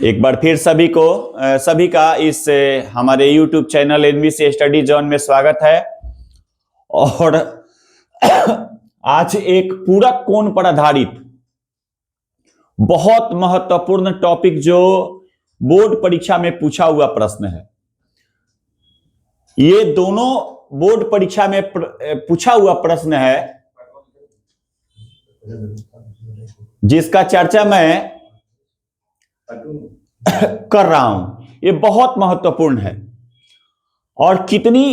एक बार फिर सभी का इस हमारे YouTube channel NVC study zone में स्वागत है। और आज एक पूरक कोण पर आधारित बहुत महत्वपूर्ण टॉपिक जो बोर्ड परीक्षा में पूछा हुआ प्रश्न है। ये दोनों बोर्ड परीक्षा में पूछा हुआ प्रश्न है जिसका चर्चा मैं कर रहा हूं। ये बहुत महत्वपूर्ण है और कितनी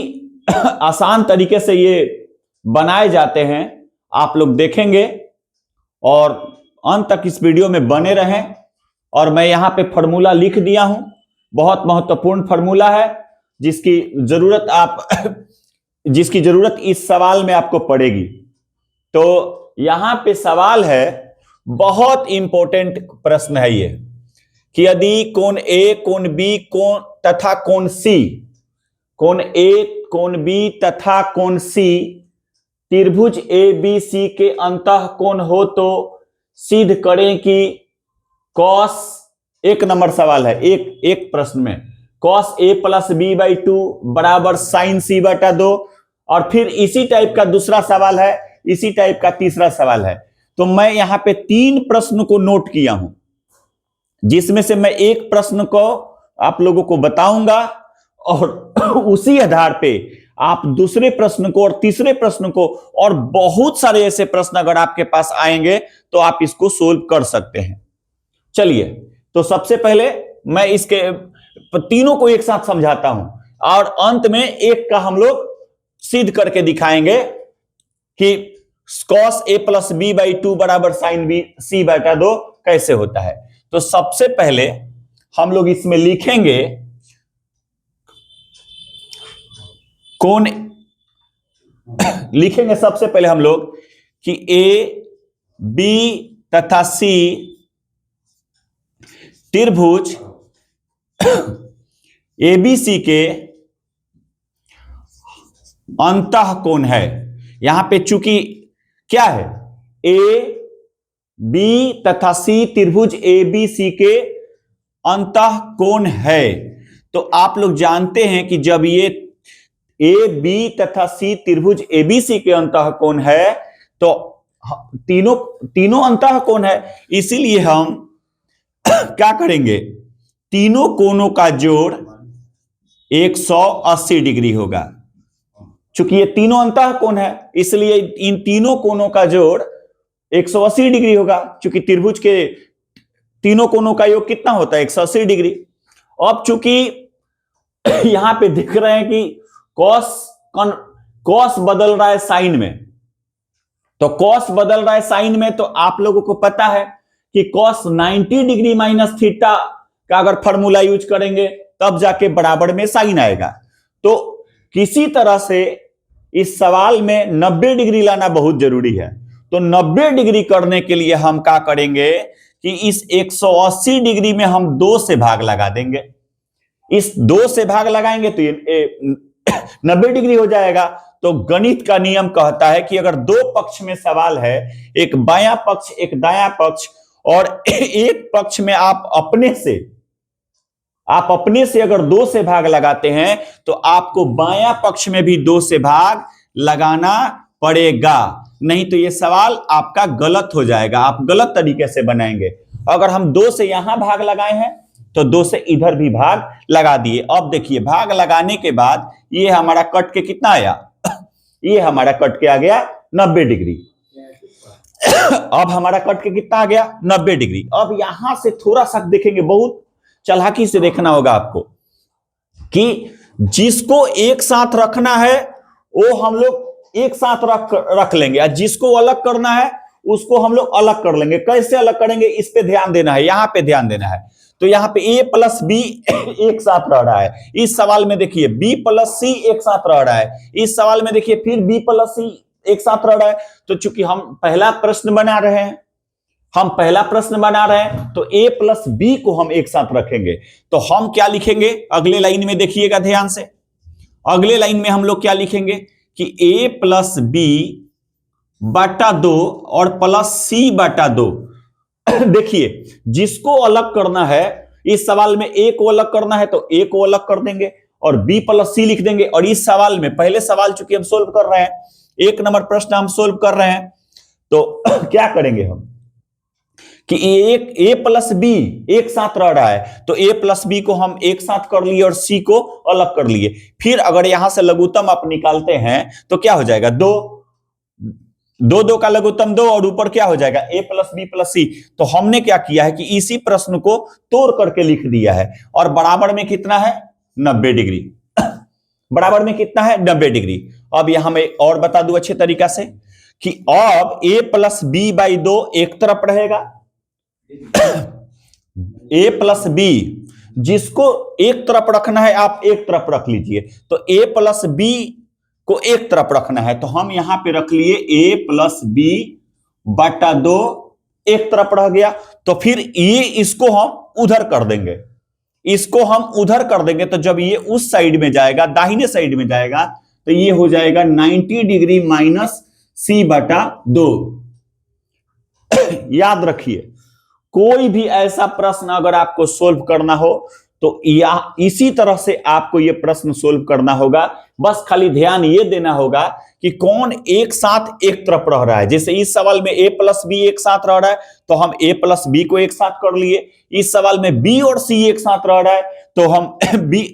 आसान तरीके से ये बनाए जाते हैं आप लोग देखेंगे और अंत तक इस वीडियो में बने रहें। और मैं यहां पे फॉर्मूला लिख दिया हूं, बहुत महत्वपूर्ण फॉर्मूला है जिसकी जरूरत इस सवाल में आपको पड़ेगी। तो यहां पे सवाल है, बहुत इंपॉर्टेंट प्रश्न है ये, कि यदि कोण ए, कोण बी, कोण तथा कोण सी, कोण ए, कोण बी तथा कोण सी त्रिभुज ए बी सी के अंतः कोण हो तो सिद्ध करें कि कॉस, एक नंबर सवाल है, एक प्रश्न में cos A plus B by 2 बराबर साइन सी बटा 2। और फिर इसी टाइप का दूसरा सवाल है, इसी टाइप का तीसरा सवाल है। तो मैं यहां पे 3 प्रश्न को नोट किया हूं, जिसमें से मैं एक प्रश्न को आप लोगों को बताऊंगा और उसी आधार पे आप दूसरे प्रश्न को और तीसरे प्रश्न को, और बहुत सारे ऐसे प्रश्न अगर आपके पास आएंगे तो आप इसको सोल्व कर सकते हैं। चलिए, तो सबसे पहले मैं इसके तीनों को एक साथ समझाता हूं और अंत में एक का हम लोग सिद्ध करके दिखाएंगे कि cos a plus B by 2 बराबर साइन बी सी बटा 2 कैसे होता है। तो सबसे पहले हम लोग इसमें लिखेंगे कोण, लिखेंगे सबसे पहले हम लोग कि ए बी तथा सी त्रिभुज एबीसी के अंतः कोण है। यहां पे चूंकि क्या है, ए बी तथा सी त्रिभुज एबीसी के अंतः कोण है। तो आप लोग जानते हैं कि जब ये ए बी तथा सी त्रिभुज एबीसी के अंतः कोण है तो तीनों अंतः कोण है, इसीलिए हम क्या करेंगे, तीनों कोणों का जोड़ 180 डिग्री होगा। चूंकि ये तीनों अंतः कोण है इसलिए इन तीनों कोणों का जोड़ 180 डिग्री होगा। चूंकि त्रिभुज के तीनों कोणों का योग कितना होता है, 180 डिग्री। अब चूंकि यहां पे दिख रहे हैं कि कॉस बदल रहा है साइन में, तो कॉस बदल रहा है साइन में, तो आप लोगों को पता है कि कॉस 90 डिग्री माइनस थीटा का अगर फॉर्मूला यूज करेंगे तब जाके बराबर में साइन आएगा। तो किसी तरह से इस सवाल में 90 डिग्री लाना बहुत जरूरी है। तो 90 डिग्री करने के लिए हम क्या करेंगे कि इस 180 डिग्री में हम 2 से भाग लगा देंगे। इस 2 से भाग लगाएंगे तो ये 90 डिग्री हो जाएगा। तो गणित का नियम कहता है कि अगर 2 पक्ष में सवाल है, एक बायां पक्ष एक दायां पक्ष, और एक पक्ष में आप अपने से अगर 2 से भाग लगाते हैं तो आपको बायां पक्ष में भी 2 से भाग लगाना पड़ेगा, नहीं तो यह सवाल आपका गलत हो जाएगा, आप गलत तरीके से बनाएंगे। अगर हम 2 से यहां भाग लगाए हैं तो 2 से इधर भी भाग लगा दिए। अब देखिए, भाग लगाने के बाद ये हमारा कट के कितना आया, ये हमारा कट के आ गया 90 डिग्री। अब हमारा कट के कितना आ गया, 90 डिग्री। अब यहां से थोड़ा सा देखेंगे, बहुत चालाकी से देखना होगा आपको कि जिसको एक साथ रखना है वो हम लोग एक साथ रख लेंगे, और जिसको अलग करना है उसको हम लोग अलग कर लेंगे। कैसे अलग करेंगे इस पे ध्यान देना है, यहां पे ध्यान देना है। तो यहां पे a प्लस बी एक साथ रह रहा है, इस सवाल में देखिए b प्लस सी एक साथ रह रहा है, इस सवाल में देखिए फिर b प्लस सी एक साथ रह रहा है। तो चूंकि हम पहला प्रश्न बना रहे हैं तो a प्लस बी को हम एक साथ रखेंगे। तो हम क्या लिखेंगे अगले लाइन में, देखिएगा ध्यान से, अगले लाइन में हम लोग क्या लिखेंगे कि a प्लस बी बटा 2 और प्लस सी बटा 2 देखिए, जिसको अलग करना है इस सवाल में ए को अलग करना है तो ए को अलग कर देंगे और बी प्लस सी लिख देंगे। और इस सवाल में पहले सवाल चूंकि हम सोल्व कर रहे हैं, 1 नंबर प्रश्न हम सोल्व कर रहे हैं, तो क्या करेंगे हम कि ए प्लस बी एक साथ रह रहा है तो ए प्लस बी को हम एक साथ कर लिए और सी को अलग कर लिए। फिर अगर यहां से लघुत्तम आप निकालते हैं तो क्या हो जाएगा, दो का लघुत्तम 2 और ऊपर क्या हो जाएगा ए प्लस बी प्लस सी। तो हमने क्या किया है कि इसी प्रश्न को तोड़ करके लिख दिया है और बराबर में कितना है 90 डिग्री। बराबर में कितना है 90 डिग्री। अब यहां मैं और बता दूं अच्छे तरीका से कि अब a प्लस बी बाई 2 एक तरफ रहेगा, a प्लस बी जिसको एक तरफ रखना है आप एक तरफ रख लीजिए, तो a प्लस बी को एक तरफ रखना है तो हम यहां पे रख लिए a प्लस बी बटा 2 एक तरफ रह गया। तो फिर ये इसको हम उधर कर देंगे, इसको हम उधर कर देंगे तो जब ये उस साइड में जाएगा, दाहिने साइड में जाएगा, तो ये हो जाएगा 90 डिग्री माइनस सी बटा 2। याद रखिए कोई भी ऐसा प्रश्न अगर आपको सोल्व करना हो तो इसी तरह से आपको यह प्रश्न सोल्व करना होगा। बस खाली ध्यान यह देना होगा कि कौन एक साथ एक तरफ रह रहा है। जैसे इस सवाल में a प्लस बी एक साथ रह रहा है तो हम a प्लस बी को एक साथ कर लिए। इस सवाल में b और c एक साथ रह रहा है तो हम b,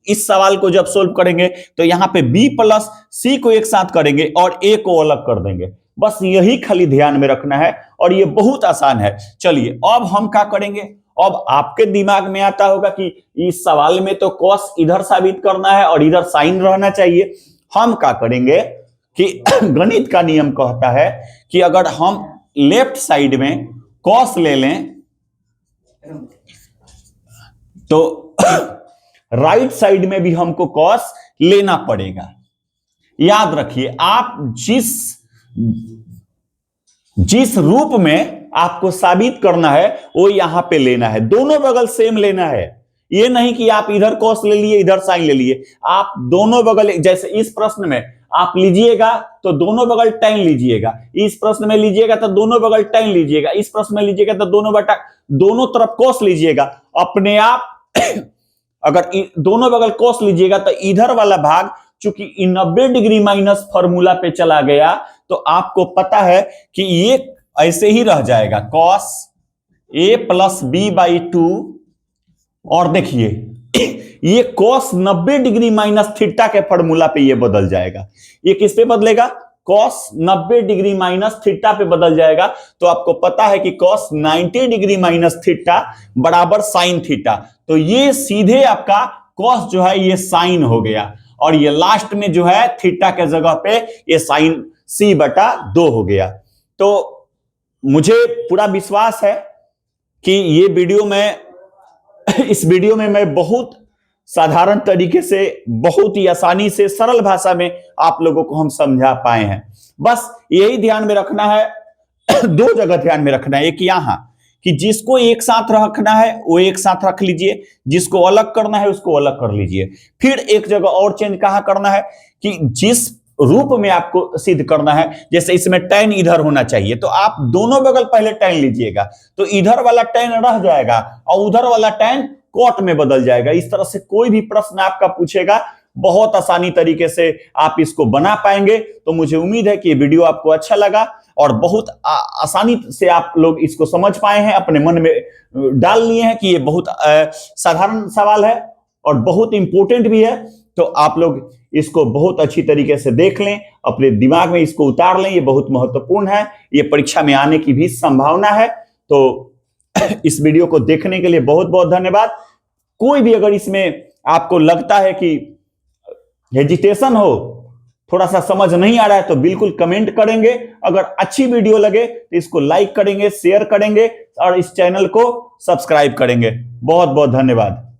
इस सवाल को जब सोल्व करेंगे तो यहां पे b प्लस c को एक साथ करेंगे और a को अलग कर देंगे। बस यही खाली ध्यान में रखना है और ये बहुत आसान है। चलिए अब हम क्या करेंगे, अब आपके दिमाग में आता होगा कि इस सवाल में तो कॉस इधर साबित करना है और इधर साइन रहना चाहिए। हम क्या करेंगे कि गणित का नियम कहता है कि अगर हम लेफ्ट साइड में कॉस ले लें तो राइट साइड में भी हमको कॉस लेना पड़ेगा। याद रखिए आप जिस रूप में आपको साबित करना है वो यहां पे लेना है, दोनों बगल सेम लेना है। ये नहीं कि आप इधर कॉस ले लिए इधर साइन ले लिए, आप दोनों बगल, जैसे इस प्रश्न में आप लीजिएगा तो दोनों बगल tan लीजिएगा, इस प्रश्न में लीजिएगा तो दोनों बगल tan लीजिएगा, इस प्रश्न में लीजिएगा तो दोनों तरफ cos लीजिएगा। अपने आप अगर दोनों बगल cos लीजिएगा तो इधर वाला भाग चूंकि 90 डिग्री माइनस फॉर्मूला पे चला गया तो आपको पता है कि ये ऐसे ही रह जाएगा cos a plus B by 2। और देखिए ये cos 90 डिग्री माइनस थीटा के फॉर्मूला पे ये बदल जाएगा। ये किस पे बदलेगा, cos 90 डिग्री माइनस थीटा पे बदल जाएगा। तो आपको पता है कि cos 90 डिग्री माइनस थीटा बराबर साइन थीटा, तो ये सीधे आपका cos जो है ये साइन हो गया और ये लास्ट में जो है थीटा के जगह पे ये साइन c बटा 2 हो गया। तो मुझे पूरा विश्वास है कि ये वीडियो में इस वीडियो में मैं बहुत साधारण तरीके से, बहुत ही आसानी से, सरल भाषा में आप लोगों को हम समझा पाए हैं। बस यही ध्यान में रखना है, दो जगह ध्यान में रखना है। एक यहां कि जिसको एक साथ रखना है वो एक साथ रख लीजिए, जिसको अलग करना है उसको अलग कर लीजिए। फिर एक जगह और चेंज कहां करना है कि जिस रूप में आपको सिद्ध करना है, जैसे इसमें tan इधर होना चाहिए तो आप दोनों बगल पहले tan लीजिएगा तो इधर वाला tan रह जाएगा और उधर वाला tan cot में बदल जाएगा। इस तरह से कोई भी प्रश्न आपका पूछेगा बहुत आसानी तरीके से आप इसको बना पाएंगे। तो मुझे उम्मीद है कि ये वीडियो आपको अच्छा लगा और बहुत आसानी से आप लोग इसको समझ पाए हैं, अपने मन में डाल लिए हैं कि ये बहुत साधारण सवाल है और बहुत इंपॉर्टेंट भी है। तो आप लोग इसको बहुत अच्छी तरीके से देख लें, अपने दिमाग में इसको उतार लें, ये बहुत महत्वपूर्ण है, ये परीक्षा में आने की भी संभावना है। तो इस वीडियो को देखने के लिए बहुत बहुत धन्यवाद। कोई भी अगर इसमें आपको लगता है कि हेजिटेशन हो, थोड़ा सा समझ नहीं आ रहा है तो बिल्कुल कमेंट करेंगे। अगर अच्छी वीडियो लगे तो इसको लाइक करेंगे, शेयर करेंगे और इस चैनल को सब्सक्राइब करेंगे। बहुत बहुत धन्यवाद।